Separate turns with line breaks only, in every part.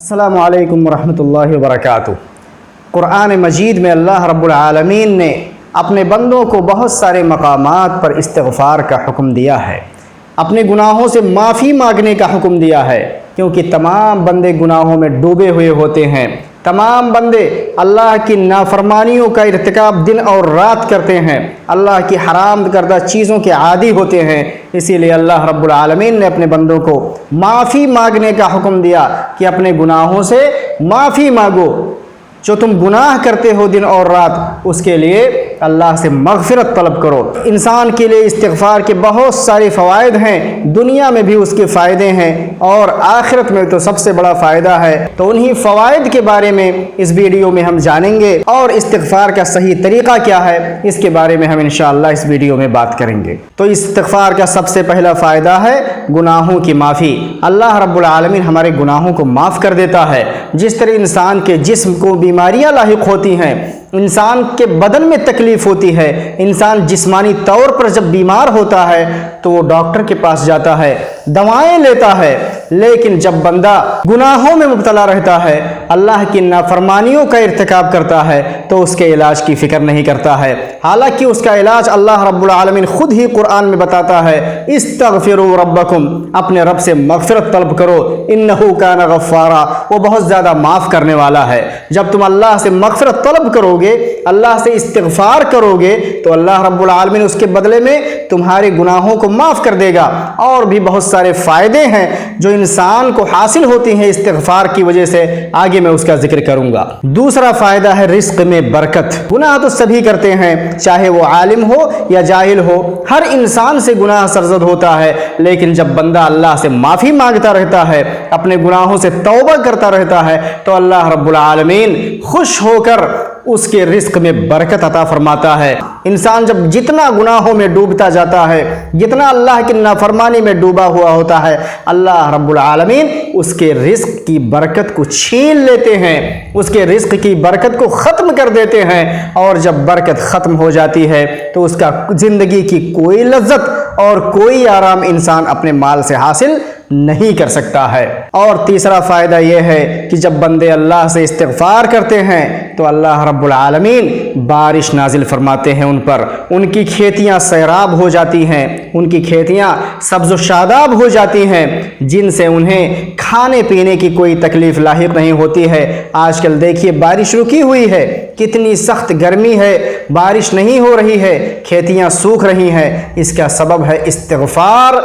السلام علیکم ورحمۃ اللہ وبرکاتہ۔ قرآن مجید میں اللہ رب العالمین نے اپنے بندوں کو بہت سارے مقامات پر استغفار کا حکم دیا ہے، اپنے گناہوں سے معافی مانگنے کا حکم دیا ہے، کیونکہ تمام بندے گناہوں میں ڈوبے ہوئے ہوتے ہیں، تمام بندے اللہ کی نافرمانیوں کا ارتکاب دن اور رات کرتے ہیں، اللہ کی حرام کردہ چیزوں کے عادی ہوتے ہیں۔ اسی لیے اللہ رب العالمین نے اپنے بندوں کو معافی مانگنے کا حکم دیا کہ اپنے گناہوں سے معافی مانگو۔ جو تم گناہ کرتے ہو دن اور رات، اس کے لیے اللہ سے مغفرت طلب کرو۔ انسان کے لیے استغفار کے بہت سارے فوائد ہیں، دنیا میں بھی اس کے فائدے ہیں اور آخرت میں تو سب سے بڑا فائدہ ہے۔ تو انہی فوائد کے بارے میں اس ویڈیو میں ہم جانیں گے، اور استغفار کا صحیح طریقہ کیا ہے اس کے بارے میں ہم انشاءاللہ اس ویڈیو میں بات کریں گے۔ تو استغفار کا سب سے پہلا فائدہ ہے گناہوں کی معافی۔ اللہ رب العالمین ہمارے گناہوں کو معاف کر دیتا ہے۔ جس طرح انسان کے جسم کو بیماریاں لاحق ہوتی ہیں، انسان کے بدن میں تکلیف ہوتی ہے، انسان جسمانی طور پر جب بیمار ہوتا ہے تو وہ ڈاکٹر کے پاس جاتا ہے، دوائیں لیتا ہے، لیکن جب بندہ گناہوں میں مبتلا رہتا ہے، اللہ کی نافرمانیوں کا ارتکاب کرتا ہے تو اس کے علاج کی فکر نہیں کرتا ہے، حالانکہ اس کا علاج اللہ رب العالمین خود ہی قرآن میں بتاتا ہے، استغفروا ربکم، اپنے رب سے مغفرت طلب کرو، انہ کان غفارا، وہ بہت زیادہ معاف کرنے والا ہے۔ جب تم اللہ سے مغفرت طلب کرو گے، اللہ سے استغفار کرو گے، تو اللہ رب العالمین اس کے بدلے میں تمہارے گناہوں کو معاف کر دے گا۔ اور بھی بہت سارے فائدے ہیں جو انسان کو حاصل ہوتی ہیں استغفار کی وجہ سے، آگے میں اس کا ذکر کروں گا۔ دوسرا فائدہ ہے رزق میں برکت۔ گناہ تو سبھی کرتے ہیں، چاہے وہ عالم ہو یا جاہل ہو، ہر انسان سے گناہ سرزد ہوتا ہے، لیکن جب بندہ اللہ سے معافی مانگتا رہتا ہے، اپنے گناہوں سے توبہ کرتا رہتا ہے، تو اللہ رب العالمین خوش ہو کر اس کے رزق میں برکت عطا فرماتا ہے۔ انسان جب جتنا گناہوں میں ڈوبتا جاتا ہے، جتنا اللہ کی نافرمانی میں ڈوبا ہوا ہوتا ہے، اللہ رب العالمین اس کے رزق کی برکت کو چھین لیتے ہیں، اس کے رزق کی برکت کو ختم کر دیتے ہیں، اور جب برکت ختم ہو جاتی ہے تو اس کا زندگی کی کوئی لذت اور کوئی آرام انسان اپنے مال سے حاصل نہیں کر سکتا ہے۔ اور تیسرا فائدہ یہ ہے کہ جب بندے اللہ سے استغفار کرتے ہیں تو اللہ رب العالمین بارش نازل فرماتے ہیں ان پر، ان کی کھیتیاں سیراب ہو جاتی ہیں، ان کی کھیتیاں سبز و شاداب ہو جاتی ہیں، جن سے انہیں کھانے پینے کی کوئی تکلیف لاحق نہیں ہوتی ہے۔ آج کل دیکھیے بارش رکی ہوئی ہے، کتنی سخت گرمی ہے، بارش نہیں ہو رہی ہے، کھیتیاں سوکھ رہی ہیں۔ اس کا سبب ہے استغفار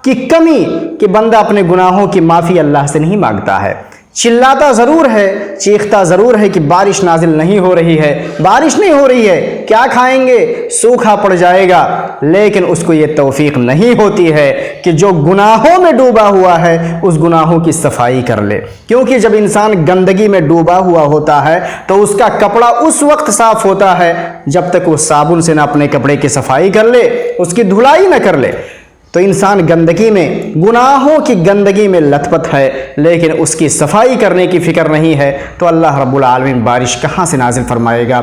کی کمی، کہ بندہ اپنے گناہوں کی معافی اللہ سے نہیں مانگتا ہے، چلاتا ضرور ہے، چیختا ضرور ہے کہ بارش نازل نہیں ہو رہی ہے، بارش نہیں ہو رہی ہے، کیا کھائیں گے، سوکھا پڑ جائے گا، لیکن اس کو یہ توفیق نہیں ہوتی ہے کہ جو گناہوں میں ڈوبا ہوا ہے اس گناہوں کی صفائی کر لے۔ کیونکہ جب انسان گندگی میں ڈوبا ہوا ہوتا ہے تو اس کا کپڑا اس وقت صاف ہوتا ہے جب تک وہ صابن سے نہ اپنے کپڑے کی صفائی کر لے، اس کی دھلائی نہ کر لے۔ تو انسان گندگی میں، گناہوں کی گندگی میں لت پت ہے، لیکن اس کی صفائی کرنے کی فکر نہیں ہے، تو اللہ رب العالمین بارش کہاں سے نازل فرمائے گا؟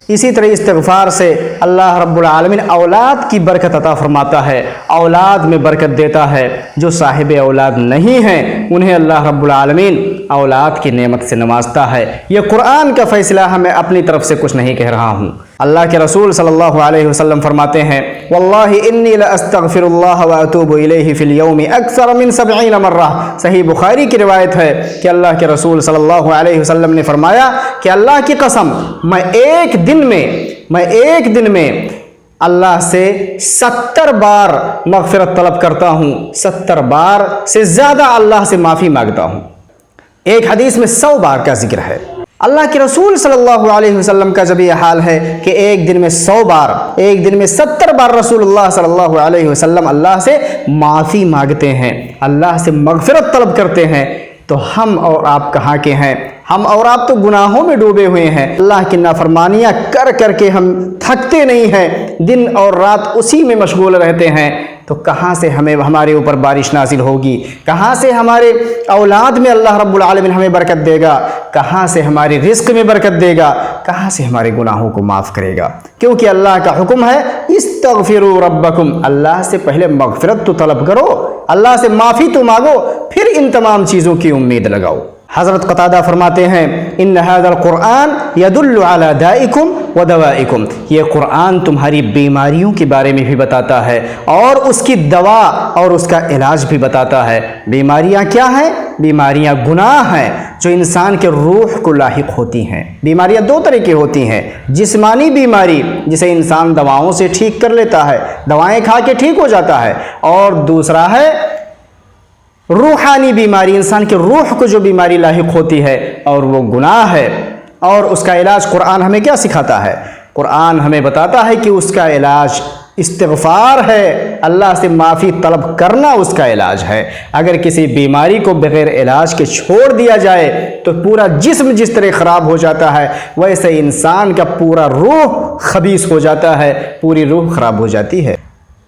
اسی طرح استغفار سے اللہ رب العالمین اولاد کی برکت عطا فرماتا ہے، اولاد میں برکت دیتا ہے۔ جو صاحب اولاد نہیں ہیں انہیں اللہ رب العالمین اولاد کی نعمت سے نوازتا ہے۔ یہ قرآن کا فیصلہ ہے، میں اپنی طرف سے کچھ نہیں کہہ رہا ہوں۔ اللہ کے رسول صلی اللہ علیہ وسلم فرماتے ہیں، واللہ انی لاستغفر اللہ واتوب الیہ فی اليوم اکثر من 70 مرہ۔ صحیح بخاری کی روایت ہے کہ اللہ کے رسول صلی اللہ علیہ وسلم نے فرمایا کہ اللہ کی قسم، میں ایک دن میں اللہ سے 70 بار مغفرت طلب کرتا ہوں، 70 بار سے زیادہ اللہ سے معافی مانگتا ہوں۔ ایک حدیث میں 100 بار کا ذکر ہے۔ اللہ کے رسول صلی اللہ علیہ وسلم کا جب یہ حال ہے کہ ایک دن میں 100 بار، ایک دن میں 70 بار رسول اللہ صلی اللہ علیہ وسلم اللہ سے معافی مانگتے ہیں، اللہ سے مغفرت طلب کرتے ہیں، تو ہم اور آپ کہاں کے ہیں؟ ہم اور آپ تو گناہوں میں ڈوبے ہوئے ہیں، اللہ کی نافرمانیاں کر کر کے ہم تھکتے نہیں ہیں، دن اور رات اسی میں مشغول رہتے ہیں، تو کہاں سے ہمارے اوپر بارش نازل ہوگی؟ کہاں سے ہمارے اولاد میں اللہ رب العالمین ہمیں برکت دے گا؟ کہاں سے ہمارے رزق میں برکت دے گا؟ کہاں سے ہمارے گناہوں کو معاف کرے گا؟ کیونکہ اللہ کا حکم ہے استغفروا ربکم، اللہ سے پہلے مغفرت تو طلب کرو، اللہ سے معافی تو مانگو، پھر ان تمام چیزوں کی امید لگاؤ۔ حضرت قتادہ فرماتے ہیں ان ھذا القرآن یدل علی دائکم و دوائکم، یہ قرآن تمہاری بیماریوں کے بارے میں بھی بتاتا ہے اور اس کی دوا اور اس کا علاج بھی بتاتا ہے۔ بیماریاں کیا ہیں؟ بیماریاں گناہ ہیں جو انسان کے روح کو لاحق ہوتی ہیں۔ بیماریاں دو طرح کی ہوتی ہیں، جسمانی بیماری جسے انسان دواؤں سے ٹھیک کر لیتا ہے، دوائیں کھا کے ٹھیک ہو جاتا ہے، اور دوسرا ہے روحانی بیماری، انسان کے روح کو جو بیماری لاحق ہوتی ہے اور وہ گناہ ہے، اور اس کا علاج قرآن ہمیں کیا سکھاتا ہے؟ قرآن ہمیں بتاتا ہے کہ اس کا علاج استغفار ہے، اللہ سے معافی طلب کرنا اس کا علاج ہے۔ اگر کسی بیماری کو بغیر علاج کے چھوڑ دیا جائے تو پورا جسم جس طرح خراب ہو جاتا ہے ویسے انسان کا پورا روح خبیث ہو جاتا ہے، پوری روح خراب ہو جاتی ہے۔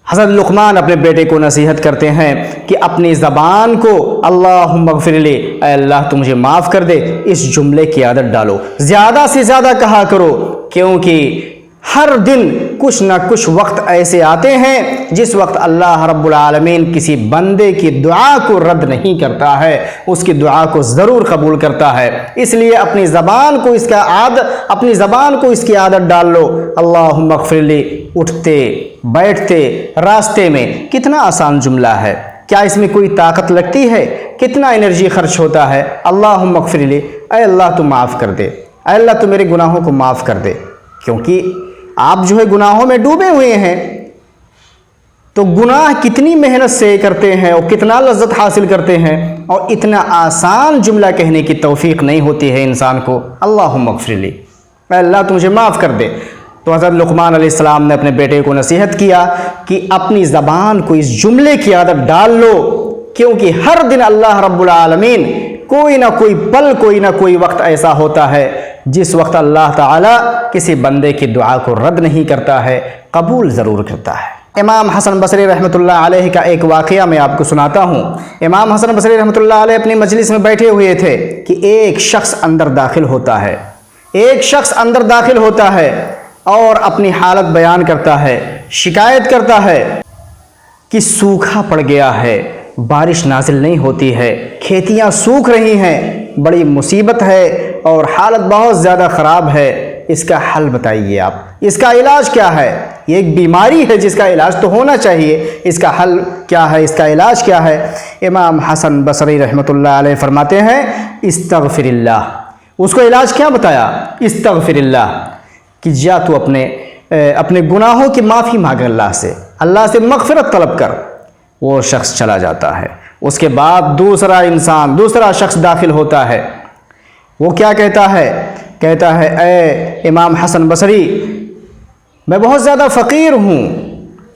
حضرت لقمان اپنے بیٹے کو نصیحت کرتے ہیں کہ اپنی زبان کو اللہم اغفر لی، اے اللہ تو مجھے معاف کر دے، اس جملے کی عادت ڈالو، زیادہ سے زیادہ کہا کرو، کیونکہ ہر دن کچھ نہ کچھ وقت ایسے آتے ہیں جس وقت اللہ رب العالمین کسی بندے کی دعا کو رد نہیں کرتا ہے، اس کی دعا کو ضرور قبول کرتا ہے۔ اس لیے اپنی زبان کو اس کی عادت ڈال لو، اللہم اغفر لی، اٹھتے بیٹھتے راستے میں، کتنا آسان جملہ ہے، کیا اس میں کوئی طاقت لگتی ہے؟ کتنا انرجی خرچ ہوتا ہے؟ اللہم اغفر لی، اے اللہ تو معاف کر دے، اے اللہ تو میرے گناہوں کو معاف کر دے، کیونکہ آپ جو ہے گناہوں میں ڈوبے ہوئے ہیں، تو گناہ کتنی محنت سے کرتے ہیں اور کتنا لذت حاصل کرتے ہیں، اور اتنا آسان جملہ کہنے کی توفیق نہیں ہوتی ہے انسان کو، اللہم اغفر لی، اے اللہ تو مجھے معاف کر دے۔ تو حضرت لقمان علیہ السلام نے اپنے بیٹے کو نصیحت کیا کہ اپنی زبان کو اس جملے کی عادت ڈال لو، کیونکہ ہر دن اللہ رب العالمین کوئی نہ کوئی پل، کوئی نہ کوئی وقت ایسا ہوتا ہے جس وقت اللہ تعالیٰ کسی بندے کی دعا کو رد نہیں کرتا ہے، قبول ضرور کرتا ہے۔ امام حسن بصری رحمۃ اللہ علیہ کا ایک واقعہ میں آپ کو سناتا ہوں۔ امام حسن بصری رحمۃ اللہ علیہ اپنی مجلس میں بیٹھے ہوئے تھے کہ ایک شخص اندر داخل ہوتا ہے اور اپنی حالت بیان کرتا ہے، شکایت کرتا ہے کہ سوکھا پڑ گیا ہے، بارش نازل نہیں ہوتی ہے، کھیتیاں سوکھ رہی ہیں، بڑی مصیبت ہے اور حالت بہت زیادہ خراب ہے، اس کا حل بتائیے آپ، اس کا علاج کیا ہے؟ یہ ایک بیماری ہے جس کا علاج تو ہونا چاہیے، اس کا حل کیا ہے، اس کا علاج کیا ہے؟ امام حسن بصری رحمۃ اللہ علیہ فرماتے ہیں استغفر اللہ۔ اس کو علاج کیا بتایا؟ استغفر اللہ، کہ جا تو اپنے گناہوں کی معافی مانگ اللہ سے مغفرت طلب کر۔ وہ شخص چلا جاتا ہے، اس کے بعد دوسرا شخص داخل ہوتا ہے، وہ کیا کہتا ہے اے امام حسن بصری، میں بہت زیادہ فقیر ہوں،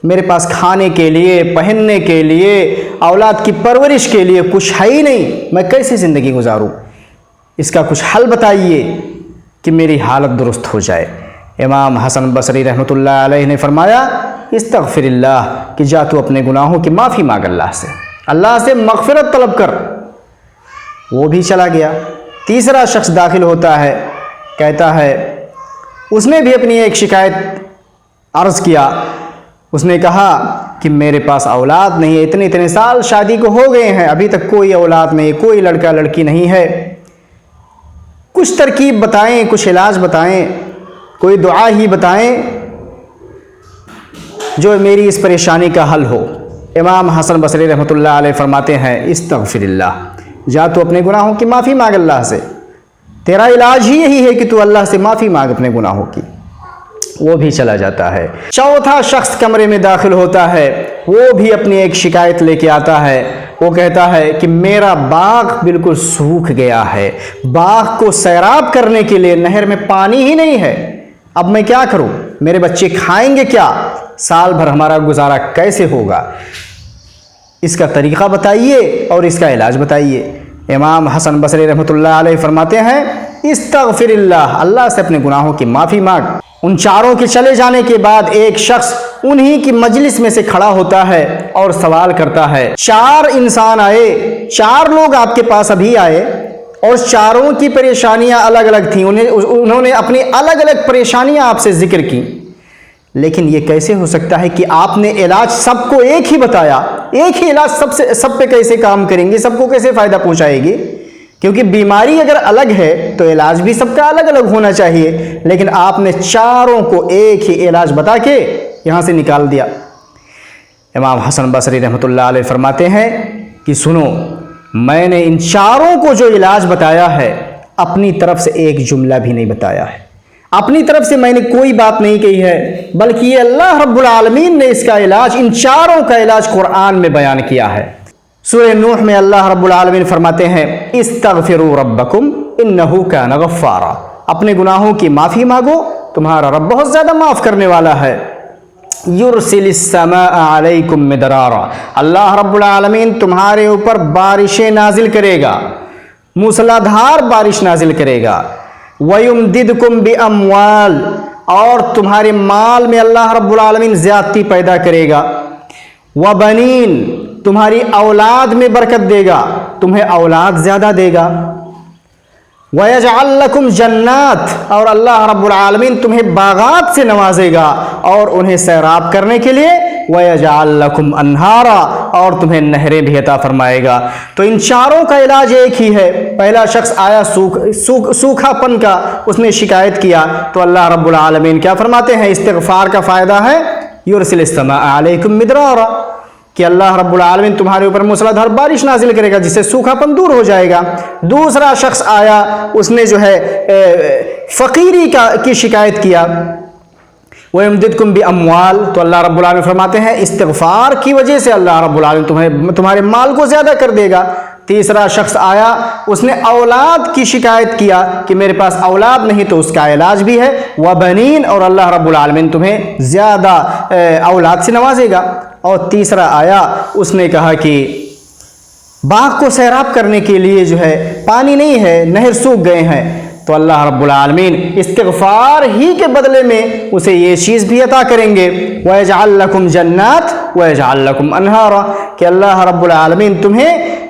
میرے پاس کھانے کے لیے، پہننے کے لیے، اولاد کی پرورش کے لیے کچھ ہے ہی نہیں، میں کیسے زندگی گزاروں؟ اس کا کچھ حل بتائیے کہ میری حالت درست ہو جائے۔ امام حسن بصری رحمۃ اللہ علیہ نے فرمایا استغفر اللہ، کہ جا تو اپنے گناہوں کی معافی مانگ اللہ سے مغفرت طلب کر۔ وہ بھی چلا گیا۔ تیسرا شخص داخل ہوتا ہے، کہتا ہے، اس نے بھی اپنی ایک شکایت عرض کیا، اس نے کہا کہ میرے پاس اولاد نہیں ہے، اتنے سال شادی کو ہو گئے ہیں، ابھی تک کوئی اولاد نہیں، کوئی لڑکا لڑکی نہیں ہے، کچھ ترکیب بتائیں، کچھ علاج بتائیں، کوئی دعا ہی بتائیں جو میری اس پریشانی کا حل ہو۔ امام حسن بصری رحمۃ اللہ علیہ فرماتے ہیں استغفر اللہ، جا تو اپنے گناہوں کی معافی مانگ اللہ سے، تیرا علاج ہی یہی ہے کہ تو اللہ سے معافی مانگ اپنے گناہوں کی۔ وہ بھی چلا جاتا ہے۔ چوتھا شخص کمرے میں داخل ہوتا ہے، وہ بھی اپنی ایک شکایت لے کے آتا ہے، وہ کہتا ہے کہ میرا باغ بالکل سوکھ گیا ہے، باغ کو سیراب کرنے کے لیے نہر میں پانی ہی نہیں ہے، اب میں کیا کروں؟ میرے بچے کھائیں گے کیا؟ سال بھر ہمارا گزارا کیسے ہوگا؟ اس کا طریقہ بتائیے اور اس کا علاج بتائیے۔ امام حسن بصری رحمۃ اللہ علیہ فرماتے ہیں استغفر اللہ، اللہ سے اپنے گناہوں کی معافی مانگ۔ ان چاروں کے چلے جانے کے بعد ایک شخص انہی کی مجلس میں سے کھڑا ہوتا ہے اور سوال کرتا ہے، 4 انسان آئے، 4 لوگ آپ کے پاس ابھی آئے اور چاروں کی پریشانیاں الگ الگ تھیں، انہوں نے اپنی الگ الگ پریشانیاں آپ سے ذکر کی، لیکن یہ کیسے ہو سکتا ہے کہ آپ نے علاج سب کو ایک ہی بتایا؟ ایک ہی علاج سب پہ کیسے کام کریں گے؟ سب کو کیسے فائدہ پہنچائے گی؟ کیونکہ بیماری اگر الگ ہے تو علاج بھی سب کا الگ الگ ہونا چاہیے، لیکن آپ نے چاروں کو ایک ہی علاج بتا کے یہاں سے نکال دیا۔ امام حسن بصری رحمۃ اللہ علیہ فرماتے ہیں کہ سنو، میں نے ان چاروں کو جو علاج بتایا ہے اپنی طرف سے ایک جملہ بھی نہیں بتایا ہے، اپنی طرف سے میں نے کوئی بات نہیں کہی ہے، بلکہ یہ اللہ رب العالمین نے اس کا علاج، ان چاروں کا علاج قرآن میں بیان کیا ہے۔ سورہ نوح میں اللہ رب العالمین فرماتے ہیں استغفروا ربکم انہ کان غفارا، اپنے گناہوں کی معافی مانگو، تمہارا رب بہت زیادہ معاف کرنے والا ہے۔ یرسل السماء علیکم مدرارا، اللہ رب العالمین تمہارے اوپر بارشیں نازل کرے گا، موسلا دھار بارش نازل کرے گا۔ وَيُمْدِدْكُمْ بِأَمْوَالٍ، اور تمہارے مال میں اللہ رب العالمین زیادتی پیدا کرے گا۔ وَبَنِينَ، تمہاری اولاد میں برکت دے گا، تمہیں اولاد زیادہ دے گا۔ وَيَجْعَلْ لَكُمْ جَنَّاتٍ، اور اللہ رب العالمین تمہیں باغات سے نوازے گا اور انہیں سیراب کرنے کے لیے وَيَجْعَلْ لَكُمْ أَنْهَارًا، اور تمہیں نہریں بھی عطا فرمائے گا۔ تو ان چاروں کا علاج ایک ہی ہے۔ پہلا شخص آیا سوکھا پن کا، اس نے شکایت کیا تو اللہ رب العالمین کیا فرماتے ہیں؟ استغفار کا فائدہ ہے یرسل السماء علیکم مدرارا، کہ اللہ رب العالمین تمہارے اوپر موسلادھار بارش نازل کرے گا جس سے سوکھا پن دور ہو جائے گا۔ دوسرا شخص آیا، اس نے جو ہے فقیری کی شکایت کیا، وَيُمْدِدْكُمْ بِأَمْوَالٍ، تو اللہ رب العالمین فرماتے ہیں استغفار کی وجہ سے اللہ رب العالمین تمہارے مال کو زیادہ کر دے گا۔ تیسرا شخص آیا، اس نے اولاد کی شکایت کیا کہ میرے پاس اولاد نہیں، تو اس کا علاج بھی ہے وَبَنِينَ، اور اللہ رب العالمین تمہیں زیادہ اولاد سے نوازے گا۔ اور تیسرا آیا، اس نے کہا کہ باغ کو سیراب کرنے کے لیے جو ہے پانی نہیں ہے، نہر سوکھ گئے ہیں، تو اللہ رب العالمین استغفار ہی کے بدلے میں اسے یہ چیز بھی عطا کریں گے وَيَجْعَلْ لَكُمْ جَنَّاتٍ وَيَجْعَلْ لَكُمْ أَنْهَارًا، کہ اللہ رب العالمین تمہیں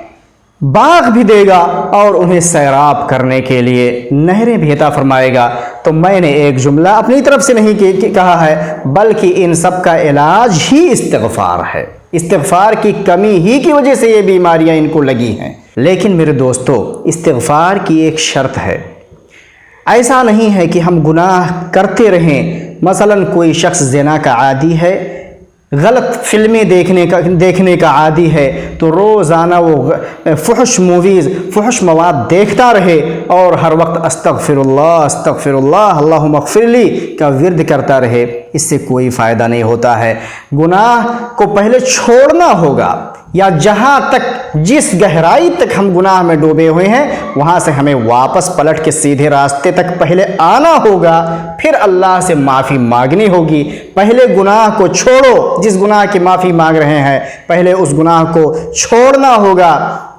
باغ بھی دے گا اور انہیں سیراب کرنے کے لیے نہریں بھی عطا فرمائے گا۔ تو میں نے ایک جملہ اپنی طرف سے نہیں کہا ہے، بلکہ ان سب کا علاج ہی استغفار ہے۔ استغفار کی کمی ہی کی وجہ سے یہ بیماریاں ان کو لگی ہیں۔ لیکن میرے دوستو، استغفار کی ایک شرط ہے۔ ایسا نہیں ہے کہ ہم گناہ کرتے رہیں۔ مثلا کوئی شخص زنا کا عادی ہے، غلط فلمیں دیکھنے کا عادی ہے، تو روزانہ وہ فحش موویز، فحش مواد دیکھتا رہے اور ہر وقت استغفر اللہ اللہم اغفر لی کا ورد کرتا رہے، اس سے کوئی فائدہ نہیں ہوتا ہے۔ گناہ کو پہلے چھوڑنا ہوگا، یا جہاں تک جس گہرائی تک ہم گناہ میں ڈوبے ہوئے ہیں وہاں سے ہمیں واپس پلٹ کے سیدھے راستے تک پہلے آنا ہوگا، پھر اللہ سے معافی مانگنی ہوگی۔ پہلے گناہ کو چھوڑو، جس گناہ کی معافی مانگ رہے ہیں پہلے اس گناہ کو چھوڑنا ہوگا،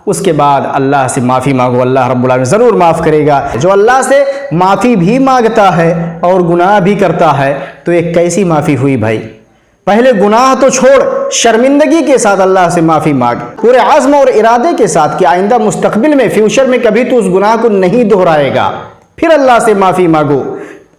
اس کے بعد اللہ سے معافی مانگو، اللہ رب العالمین ضرور معاف کرے گا۔ جو اللہ سے معافی بھی مانگتا ہے اور گناہ بھی کرتا ہے تو یہ کیسی معافی ہوئی بھائی؟ پہلے گناہ تو چھوڑ، شرمندگی کے ساتھ اللہ سے معافی مانگ، پورے عزم اور ارادے کے ساتھ کہ آئندہ مستقبل میں فیوچر میں کبھی تو اس گناہ کو نہیں دہرائے گا، پھر اللہ سے معافی مانگو،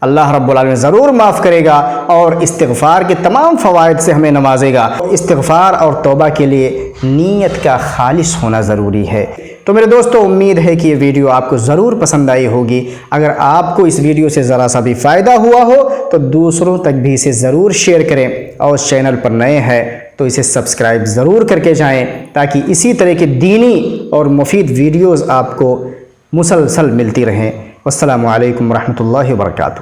اللہ رب العالمین ضرور معاف کرے گا اور استغفار کے تمام فوائد سے ہمیں نوازے گا۔ استغفار اور توبہ کے لیے نیت کا خالص ہونا ضروری ہے۔ تو میرے دوستو، امید ہے کہ یہ ویڈیو آپ کو ضرور پسند آئی ہوگی۔ اگر آپ کو اس ویڈیو سے ذرا سا بھی فائدہ ہوا ہو تو دوسروں تک بھی اسے ضرور شیئر کریں، اور اس چینل پر نئے ہیں تو اسے سبسکرائب ضرور کر کے جائیں، تاکہ اسی طرح کے دینی اور مفید ویڈیوز آپ کو مسلسل ملتی رہیں۔ والسلام علیکم ورحمۃ اللہ وبرکاتہ۔